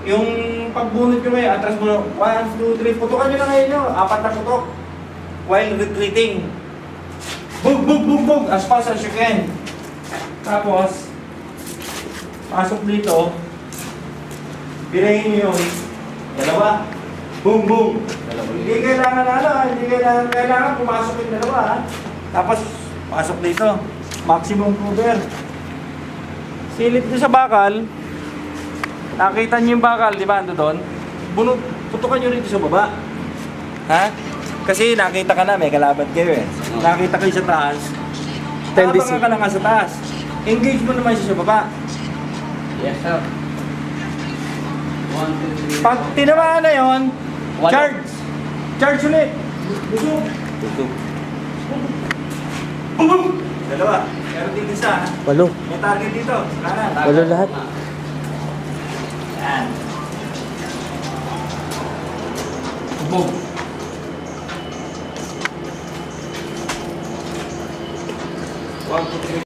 Yung pagbunot nyo ngayon, atras mo, 1, 2, 3, putukan nyo na ngayon nyo, 4 na putok. While retreating. Bug, bug, bug, bug, as fast as you can. Tapos, pasok dito, birahin nyo yung dalawa. Boom, boom. Hindi kailangan pumasok yung dalawa. Ha? Tapos, pasok dito. Maximum cover. Silip nyo sa bakal. Nakita nyo yung bakal, di ba? Ando doon. Putukan nyo rito sa baba. Ha? Kasi nakita ka na, may kalaban kayo eh. Nakita kayo sa taas. Tendency. Ka lang sa taas. Engage mo naman siya sa baba. Yes, sir. 1, 2, 3. Pag tinamaan na yun, charge. Charge ulit. Busog. Busog. Boom! Dalawa. Meron dito isa. 8. May target dito. Kanan. 8 lahat. Yan. Boom. 1, 2, 3.